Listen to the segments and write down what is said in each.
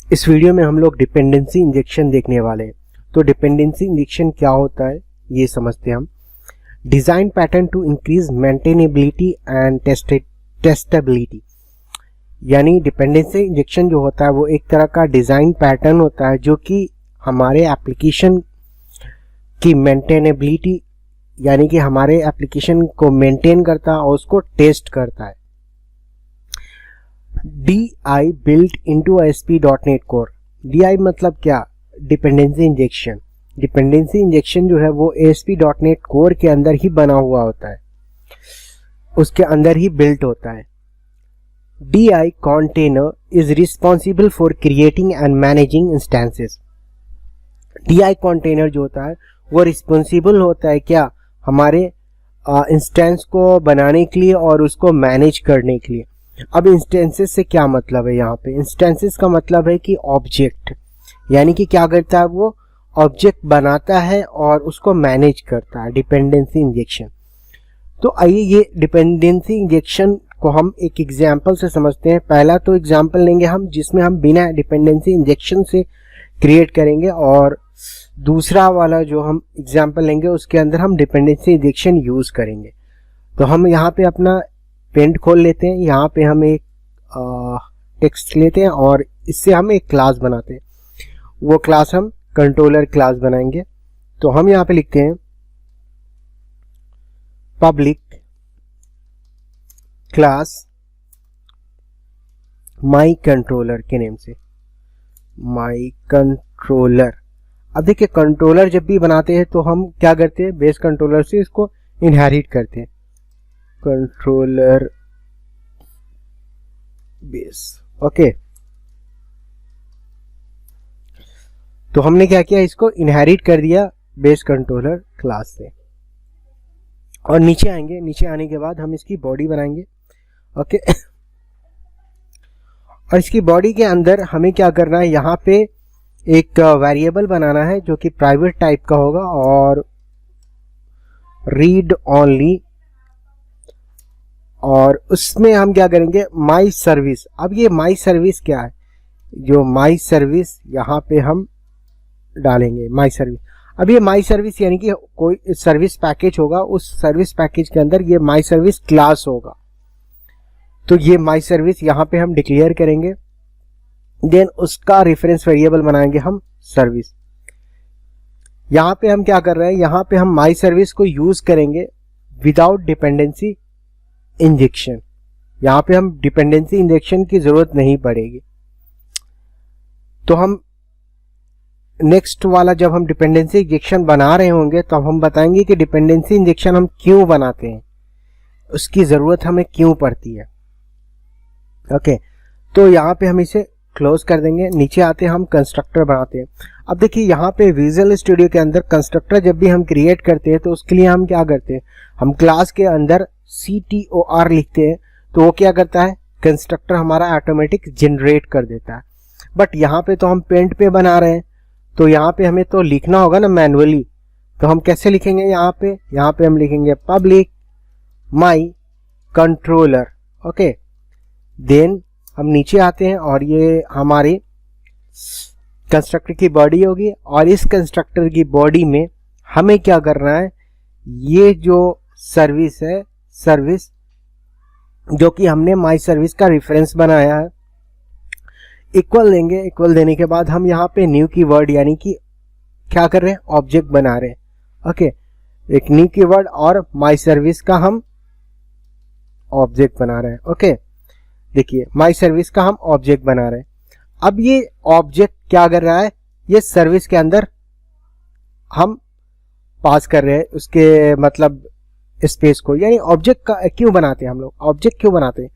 इस वीडियो में हम लोग डिपेंडेंसी इंजेक्शन देखने वाले हैं। तो डिपेंडेंसी इंजेक्शन क्या होता है ये समझते हैं हम। Design pattern to increase maintainability and testability, यानी डिपेंडेंसी इंजेक्शन जो होता है वो एक तरह का डिजाइन पैटर्न होता है जो कि हमारे एप्लीकेशन की मेंटेनेबिलिटी यानी कि हमारे एप्लीकेशन को मेंटेन करता है और उसको टेस्ट करता है। DI built into ASP.NET Core। DI मतलब क्या? Dependency injection. डिपेंडेंसी इंजेक्शन जो है वो ASP.NET Core के अंदर ही बना हुआ होता है, उसके अंदर ही बिल्ट होता है। DI container is responsible for creating and managing instances। DI container जो होता है वो रिस्पॉन्सिबल होता है क्या? हमारे इंस्टेंस को बनाने के लिए और उसको मैनेज करने के लिए। अब इंस्टेंसेस से क्या मतलब है? यहाँ पे इंस्टेंसेस का मतलब है कि ऑब्जेक्ट, यानी कि क्या करता है वो ऑब्जेक्ट बनाता है और उसको मैनेज करता है। Dependency injection. तो आइए ये डिपेंडेंसी इंजेक्शन को हम एक एग्जांपल से समझते हैं। पहला तो एग्जांपल लेंगे हम जिसमें हम बिना डिपेंडेंसी इंजेक्शन से क्रिएट करेंगे, और दूसरा वाला जो हम एग्जांपल लेंगे उसके अंदर हम डिपेंडेंसी इंजेक्शन यूज करेंगे। तो हम यहाँ पे अपना पेंट खोल लेते हैं, यहाँ पे हम एक टेक्स्ट लेते हैं और इससे हम एक क्लास बनाते हैं। वो क्लास हम कंट्रोलर क्लास बनाएंगे। तो हम यहाँ पे लिखते हैं पब्लिक क्लास माई कंट्रोलर के नेम से, माई कंट्रोलर। अब देखिए कंट्रोलर जब भी बनाते हैं तो हम क्या करते हैं, बेस कंट्रोलर से इसको इनहेरिट करते हैं। Controller base, okay. तो हमने क्या किया, इसको इनहेरिट कर दिया बेस कंट्रोलर क्लास से। और नीचे आएंगे, नीचे आने के बाद हम इसकी बॉडी बनाएंगे, ओके। और इसकी बॉडी के अंदर हमें क्या करना है, यहाँ पे एक वेरिएबल बनाना है जो कि प्राइवेट टाइप का होगा और रीड ओनली, और उसमें हम क्या करेंगे माई सर्विस। अब ये माई सर्विस क्या है, जो माई सर्विस यहाँ पे हम डालेंगे माई सर्विस। अब ये माई सर्विस यानी कि कोई सर्विस पैकेज होगा, उस सर्विस पैकेज के अंदर ये माई सर्विस क्लास होगा। तो ये माई सर्विस यहाँ पे हम डिक्लेयर करेंगे, देन उसका रेफरेंस वेरिएबल बनाएंगे हम सर्विस। यहाँ पे हम क्या कर रहे हैं, यहाँ पे हम माई सर्विस को यूज करेंगे विदाउट डिपेंडेंसी इंजेक्शन। यहाँ पे हम डिपेंडेंसी इंजेक्शन की जरूरत नहीं पड़ेगी। तो हम नेक्स्ट वाला जब हम डिपेंडेंसी इंजेक्शन बना रहे होंगे तो हम बताएंगे कि डिपेंडेंसी इंजेक्शन हम क्यों बनाते हैं, उसकी जरूरत हमें क्यों पड़ती है, ओके। तो यहाँ पे हम इसे क्लोज कर देंगे। नीचे आते हैं हम कंस्ट्रक्टर बनाते हैं। अब देखिए यहाँ पे विजुअल स्टूडियो के अंदर कंस्ट्रक्टर जब भी हम क्रिएट करते हैं तो उसके लिए हम क्या करते हैं, हम क्लास के अंदर CTOR लिखते हैं। तो वो क्या करता है, कंस्ट्रक्टर हमारा ऑटोमेटिक जनरेट कर देता है। बट यहाँ पे तो हम पेंट पे बना रहे हैं, तो यहाँ पे हमें तो लिखना होगा ना मैनुअली। तो हम कैसे लिखेंगे, यहाँ पे हम लिखेंगे पब्लिक माई कंट्रोलर, ओके। देन हम नीचे आते हैं और ये हमारी कंस्ट्रक्टर की बॉडी होगी, और इस कंस्ट्रक्टर की बॉडी में हमें क्या करना है, ये जो सर्विस है, सर्विस जो कि हमने माई सर्विस का रेफरेंस बनाया है, इक्वल देंगे। इक्वल देने के बाद हम यहाँ पे न्यू कीवर्ड यानी कि क्या कर रहे हैं, ऑब्जेक्ट बना रहे हैं, ओके। एक न्यू कीवर्ड और माई सर्विस का हम ऑब्जेक्ट बना रहे हैं, ओके। देखिए माई सर्विस का हम ऑब्जेक्ट बना रहे हैं। अब ये ऑब्जेक्ट क्या कर रहा है, ये सर्विस के अंदर हम पास कर रहे हैं उसके मतलब स्पेस को। यानी ऑब्जेक्ट का क्यों बनाते हैं हम लोग, ऑब्जेक्ट क्यों बनाते हैं,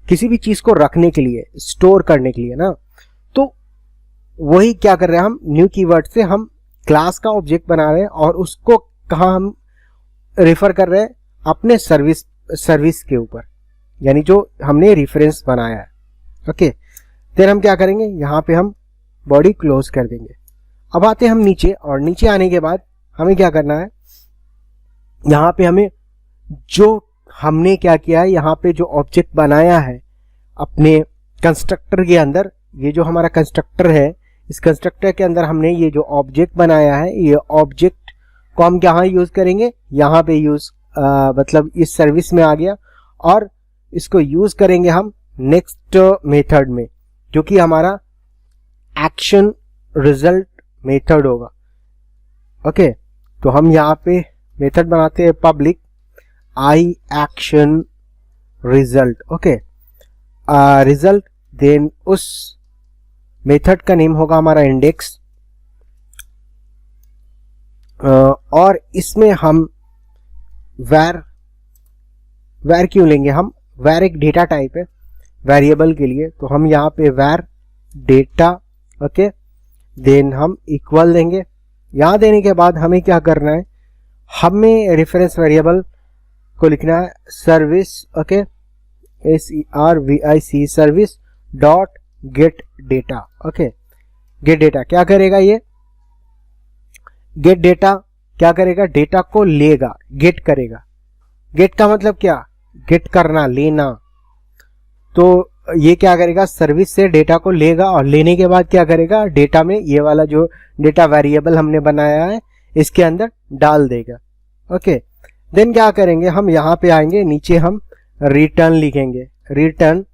किसी भी चीज को रखने के लिए, स्टोर करने के लिए ना। तो वही क्या कर रहे हैं, हम न्यू कीवर्ड से हम क्लास का ऑब्जेक्ट बना रहे हैं और उसको कहाँ हम रेफर कर रहे हैं, अपने सर्विस के ऊपर, यानी जो हमने रेफरेंस बनाया है, ओके। फिर हम क्या करेंगे, यहाँ पे हम बॉडी क्लोज कर देंगे। अब आते हैं हम नीचे, और नीचे आने के बाद हमें क्या करना है, यहाँ पे हमें जो हमने क्या किया है, यहाँ पे जो ऑब्जेक्ट बनाया है अपने कंस्ट्रक्टर के अंदर, ये जो हमारा कंस्ट्रक्टर है, इस कंस्ट्रक्टर के अंदर हमने ये जो ऑब्जेक्ट बनाया है, ये ऑब्जेक्ट को हम यहाँ यूज करेंगे, यहाँ पे यूज मतलब इस सर्विस में आ गया, और इसको यूज करेंगे हम नेक्स्ट मेथड में, जो कि हमारा एक्शन रिजल्ट मेथड होगा। ओके, तो हम यहाँ पे मेथड बनाते हैं public I action result. Okay, result, then उस मेथड का नेम होगा हमारा इंडेक्स, और इसमें हम वैर क्यों लेंगे, हम वैर एक डेटा टाइप है वेरिएबल के लिए, तो हम यहाँ पे वैर डेटा, ओके, देन हम इक्वल देंगे। यहाँ देने के बाद हमें क्या करना है, हमें रेफरेंस वेरिएबल को लिखना है service, okay, SERVIC service dot gate data. Okay, gate data क्या करेगा, ये गेट डेटा क्या करेगा, डेटा को लेगा, गेट करेगा। गेट का मतलब क्या, गेट करना, लेना। तो ये क्या करेगा, सर्विस से डेटा को लेगा, और लेने के बाद क्या करेगा, डेटा में ये वाला जो डेटा वेरिएबल हमने बनाया है इसके अंदर डाल देगा। ओके, देन क्या करेंगे, हम यहाँ पे आएंगे, नीचे हम रिटर्न लिखेंगे, return,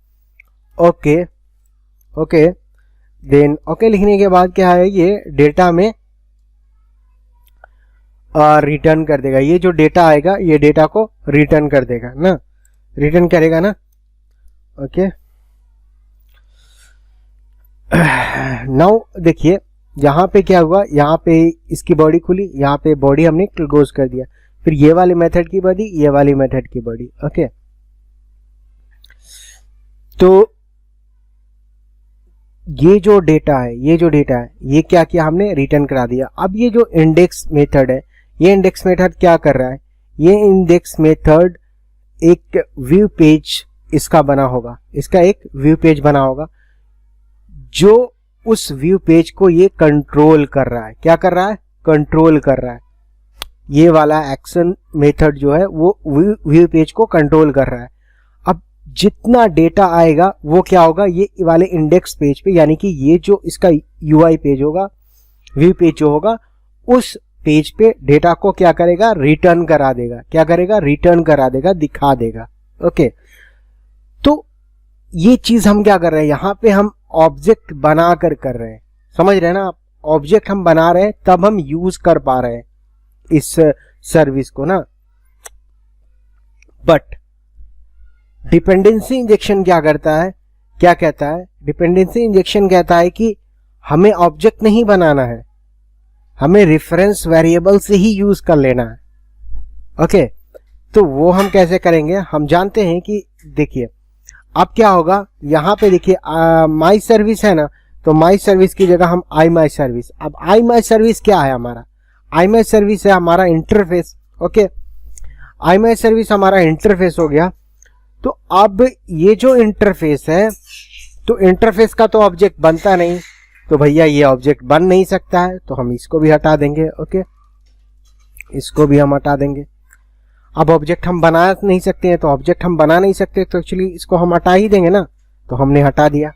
okay, okay, then okay लिखने के बाद क्या है, ये डेटा में रिटर्न कर देगा। ये जो डेटा आएगा ये डेटा को रिटर्न कर देगा ना, रिटर्न करेगा ना। ओके, नाउ देखिए यहाँ पे क्या हुआ, यहाँ पे इसकी बॉडी खुली, यहाँ पे बॉडी हमने क्लोज कर दिया, फिर ये वाले मेथड की बॉडी, ये वाली मेथड की बॉडी। ओके, तो ये जो डेटा है, ये जो डेटा है, ये क्या किया हमने, रिटर्न करा दिया। अब ये जो इंडेक्स मेथड है, ये इंडेक्स मेथड क्या कर रहा है, ये इंडेक्स मेथड एक व्यू पेज इसका बना होगा, इसका एक व्यू पेज बना होगा, जो उस व्यू पेज को ये कंट्रोल कर रहा है। क्या कर रहा है, कंट्रोल कर रहा है। ये वाला एक्शन मेथड जो है वो व्यू पेज को कंट्रोल कर रहा है। अब जितना डेटा आएगा वो क्या होगा, ये वाले इंडेक्स पेज पे, यानी कि ये जो इसका यूआई पेज होगा, व्यू पेज जो होगा, उस पेज पे डेटा को क्या करेगा, रिटर्न करा देगा। क्या करेगा, रिटर्न करा देगा, दिखा देगा। ओके, तो ये चीज हम क्या कर रहे हैं, यहाँ पे हम ऑब्जेक्ट बनाकर कर रहे हैं, समझ रहे हैं ना आप, ऑब्जेक्ट हम बना रहे हैं तब हम यूज कर पा रहे हैं इस सर्विस को ना। बट डिपेंडेंसी इंजेक्शन क्या करता है, क्या कहता है, डिपेंडेंसी इंजेक्शन कहता है कि हमें ऑब्जेक्ट नहीं बनाना है, हमें रेफरेंस वेरिएबल से ही यूज कर लेना है। ओके, तो वो हम कैसे करेंगे, हम जानते हैं कि देखिए अब क्या होगा, यहाँ पे देखिए माई सर्विस है ना, तो माई सर्विस की जगह हम आई माई सर्विस। अब आई माई सर्विस क्या है हमारा, आई माई सर्विस है हमारा interface. Okay, I my service हमारा इंटरफेस हो गया। तो अब ये जो इंटरफेस है, तो इंटरफेस का तो ऑब्जेक्ट बनता नहीं, तो भैया ये ऑब्जेक्ट बन नहीं सकता है, तो हम इसको भी हटा देंगे। ओके, इसको भी हम हटा देंगे। अब ऑब्जेक्ट हम बना नहीं सकते हैं, तो ऑब्जेक्ट हम बना नहीं सकते, तो एक्चुअली इसको हम हटा ही देंगे ना, तो हमने हटा दिया।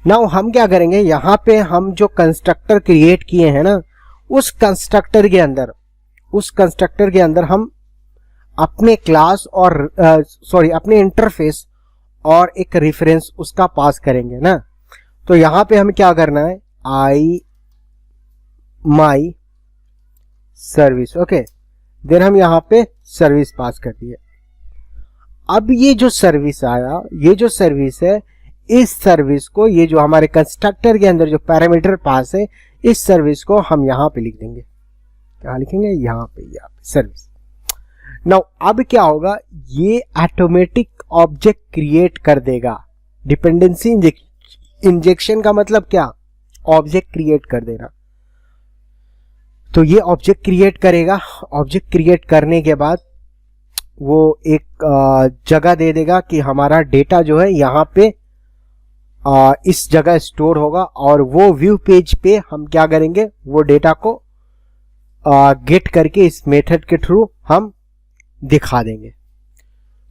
नाउ हम क्या करेंगे, यहाँ पे हम जो कंस्ट्रक्टर क्रिएट किए हैं ना, उस कंस्ट्रक्टर के अंदर हम अपने क्लास और अपने इंटरफेस और एक रेफरेंस उसका पास करेंगे ना। तो यहाँ पे हमें क्या करना है, आई माई सर्विस। ओके, देन हम यहाँ पे सर्विस पास कर दिए। अब ये जो सर्विस आया, ये जो सर्विस है, इस सर्विस को, ये जो हमारे कंस्ट्रक्टर के अंदर जो पैरामीटर पास है, इस सर्विस को हम यहाँ पे लिख देंगे। क्या लिखेंगे, यहाँ पे सर्विस। नाउ अब क्या होगा, ये ऑटोमेटिक ऑब्जेक्ट क्रिएट कर देगा। डिपेंडेंसी इंजेक्शन का मतलब क्या, ऑब्जेक्ट क्रिएट कर देना। तो ये ऑब्जेक्ट क्रिएट करेगा, ऑब्जेक्ट क्रिएट करने के बाद वो एक जगह दे देगा कि हमारा डेटा जो है यहाँ पे इस जगह स्टोर होगा, और वो व्यू पेज पे हम क्या करेंगे, वो डेटा को गेट करके इस मेथड के थ्रू हम दिखा देंगे।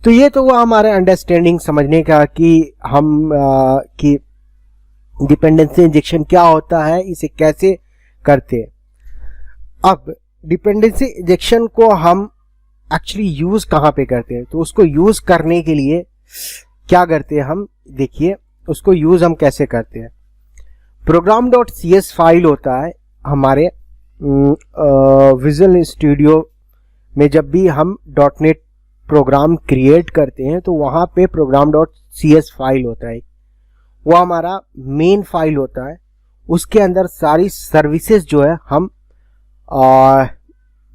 तो ये तो वो हमारा अंडरस्टैंडिंग समझने का कि हम कि डिपेंडेंसी इंजेक्शन क्या होता है, इसे कैसे करते हैं। अब डिपेंडेंसी इंजेक्शन को हम एक्चुअली यूज कहाँ पे करते हैं, तो उसको यूज करने के लिए क्या करते हैं हम, देखिए उसको यूज हम कैसे करते हैं। program.cs फाइल होता है हमारे विजुअल स्टूडियो में। जब भी हम .NET प्रोग्राम क्रिएट करते हैं तो वहाँ पे program.cs फाइल होता है, वो हमारा मेन फाइल होता है। उसके अंदर सारी सर्विसेज जो है हम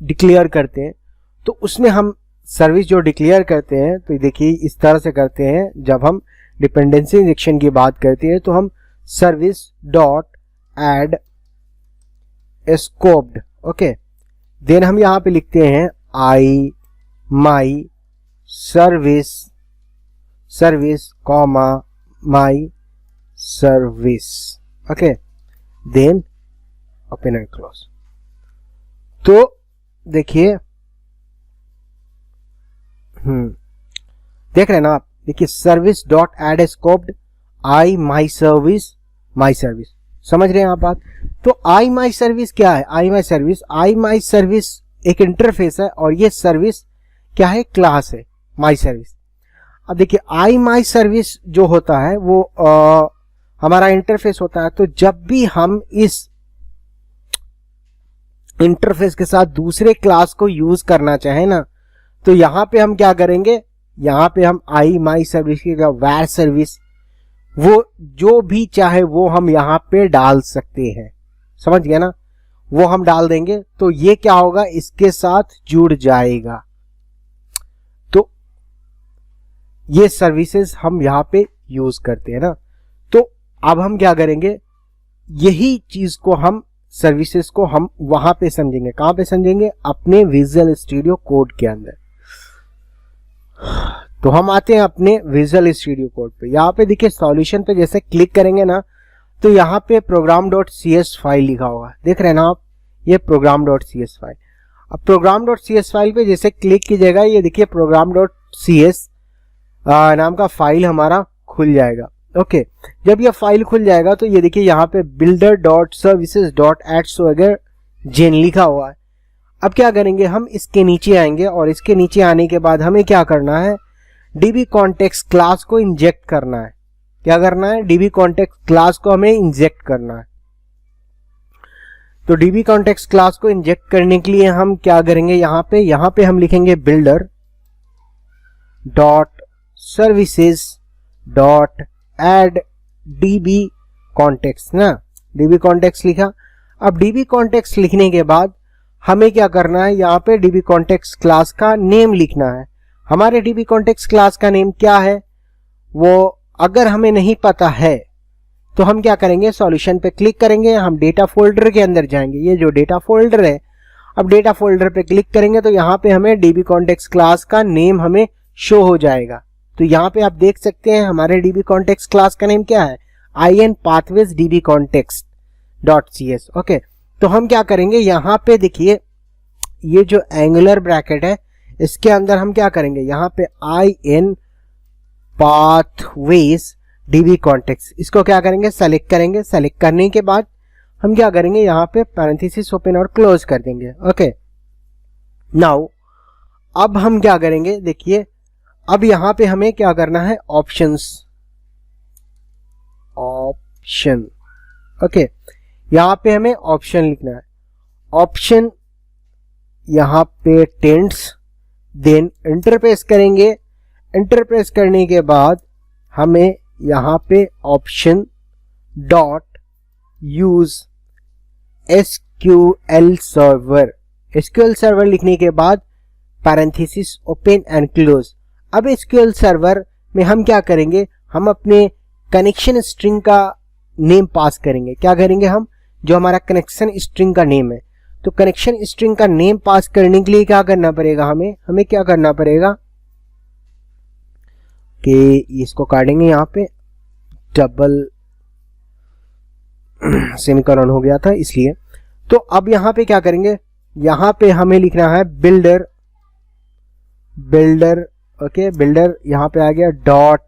डिक्लेयर करते हैं। तो उसमें हम सर्विस जो डिक्लेयर करते हैं, तो देखिए इस तरह से करते हैं। जब हम डिपेंडेंसी इंजेक्शन की बात करते हैं तो हम service dot add scoped, okay, then हम यहाँ पे लिखते हैं I my service service comma my service, okay, then open and close. तो देखिए देख रहे हैं ना आप, देखिए service dot add scoped I my service समझ रहे हैं आप बात। तो आई माई सर्विस क्या है, आई माई सर्विस एक इंटरफेस है और ये सर्विस क्या है, क्लास है माई सर्विस। अब देखिए आई माई सर्विस जो होता है वो हमारा इंटरफेस होता है। तो जब भी हम इस इंटरफेस के साथ दूसरे क्लास को यूज करना चाहे ना, तो यहां पे हम क्या करेंगे, यहां पे हम आई माई सर्विस की वैर सर्विस वो जो भी चाहे वो हम यहां पे डाल सकते हैं, समझ गया ना, वो हम डाल देंगे तो ये क्या होगा, इसके साथ जुड़ जाएगा। तो ये सर्विसेज हम यहां पे यूज करते हैं ना। तो अब हम क्या करेंगे, यही चीज को हम सर्विसेज को हम वहां पे समझेंगे। कहां पे समझेंगे, अपने विजुअल स्टूडियो कोड के अंदर। तो हम आते हैं अपने विजुअल स्टूडियो कोड पे। यहाँ पे देखिए सॉल्यूशन पे जैसे क्लिक करेंगे ना, तो यहाँ पे program.cs फाइल लिखा होगा, देख रहे हैं ना आप, ये program.cs फाइल। अब program.cs फाइल पे जैसे क्लिक कीजिएगा, ये देखिए program.cs नाम का फाइल हमारा खुल जाएगा। ओके, जब ये फाइल खुल जाएगा तो ये देखिए यहाँ पे builder.services.add लिखा हुआ है। अब क्या करेंगे, हम इसके नीचे आएंगे और इसके नीचे आने के बाद हमें क्या करना है, DB context क्लास को इंजेक्ट करना है। क्या करना है, DB context क्लास को हमें इंजेक्ट करना है। तो DB context क्लास को इंजेक्ट करने के लिए हम क्या करेंगे, यहाँ पे हम लिखेंगे builder dot services dot add DB context ना, DB context लिखा। अब DB context लिखने के बाद हमें क्या करना है, यहाँ पे DB context क्लास का नेम लिखना है। हमारे DB context क्लास का नेम क्या है, वो अगर हमें नहीं पता है तो हम क्या करेंगे, सॉल्यूशन पे क्लिक करेंगे, हम डेटा फोल्डर के अंदर जाएंगे, ये जो डेटा फोल्डर है, अब डेटा फोल्डर पे क्लिक करेंगे तो यहाँ पे हमें DB context क्लास का नेम हमें शो हो जाएगा। तो यहाँ पे आप देख सकते हैं हमारे DB context क्लास का नेम क्या है, in pathways DB context.cs। Okay, तो हम क्या करेंगे, यहाँ पे देखिए ये जो एंगुलर ब्रैकेट है इसके अंदर हम क्या करेंगे, यहाँ पे in pathways DB context, इसको क्या करेंगे, सेलेक्ट करेंगे। सेलेक्ट करने के बाद हम क्या करेंगे, यहाँ पे पैरेंथेसिस ओपन और क्लोज कर देंगे। ओके, नाउ अब हम क्या करेंगे, देखिए अब यहाँ पे हमें क्या करना है, ऑप्शन। ओके, यहाँ पे हमें ऑप्शन लिखना है। ऑप्शन यहाँ पे टेंस, देन इंटर प्रेस करेंगे। इंटर प्रेस करने के बाद हमें यहाँ पे option dot use SQL server लिखने के बाद पैरेंथेसिस ओपन एंड क्लोज। अब SQL सर्वर में हम क्या करेंगे, हम अपने कनेक्शन स्ट्रिंग का नेम पास करेंगे। क्या करेंगे हम, जो हमारा कनेक्शन स्ट्रिंग का नेम है, तो कनेक्शन स्ट्रिंग का नेम पास करने के लिए क्या करना पड़ेगा, हमें क्या करना पड़ेगा कि इसको काटेंगे, यहाँ पे डबल सेमीकोलन हो गया था इसलिए। तो अब यहाँ पे क्या करेंगे, यहाँ पे हमें लिखना है बिल्डर। ओके, बिल्डर यहाँ पे आ गया dot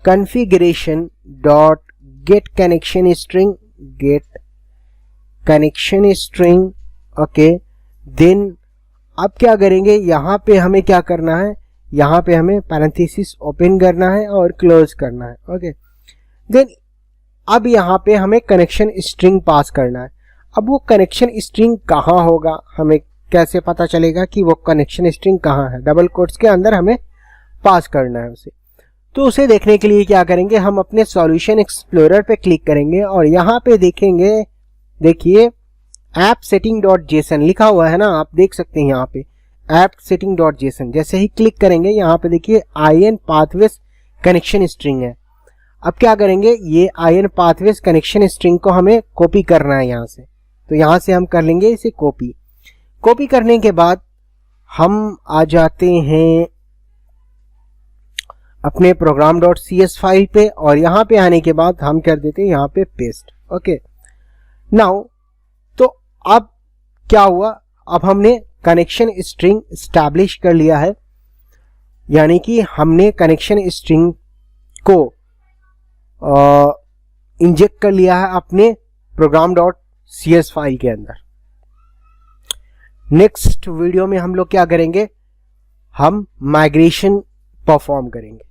configuration dot get connection string, get connection string, okay. Then अब क्या करेंगे, यहाँ पे हमें क्या करना है, यहाँ पे हमें पैरेंथेसिस ओपन करना है और क्लोज करना है, ओके। देन अब यहाँ पे हमें कनेक्शन स्ट्रिंग पास करना है। अब वो कनेक्शन स्ट्रिंग कहाँ होगा, हमें कैसे पता चलेगा कि वो कनेक्शन स्ट्रिंग कहाँ है, डबल कोट्स के अंदर हमें पास करना है उसे। तो उसे देखने के लिए क्या करेंगे, हम अपने सॉल्यूशन एक्सप्लोरर पे क्लिक करेंगे और यहाँ पे देखेंगे, देखिए ऐप सेटिंग डॉट जेसन लिखा हुआ है ना, आप देख सकते हैं यहाँ पे ऐप सेटिंग डॉट जेसन। जैसे ही क्लिक करेंगे यहाँ पे देखिए IN पाथवेज कनेक्शन स्ट्रिंग है। अब क्या करेंगे, ये IN पाथवेज कनेक्शन स्ट्रिंग को हमें कॉपी करना है यहाँ से, तो यहाँ से हम कर लेंगे इसे कॉपी। कॉपी करने के बाद हम आ जाते हैं अपने program.cs फाइल पे और यहाँ पे आने के बाद हम कर देते हैं यहाँ पे पेस्ट, ओके। नाउ तो अब क्या हुआ, अब हमने कनेक्शन स्ट्रिंग एस्टैब्लिश कर लिया है, यानी कि हमने कनेक्शन स्ट्रिंग को इंजेक्ट कर लिया है अपने program.cs फाइल के अंदर। नेक्स्ट वीडियो में हम लोग क्या करेंगे, हम माइग्रेशन परफॉर्म करेंगे।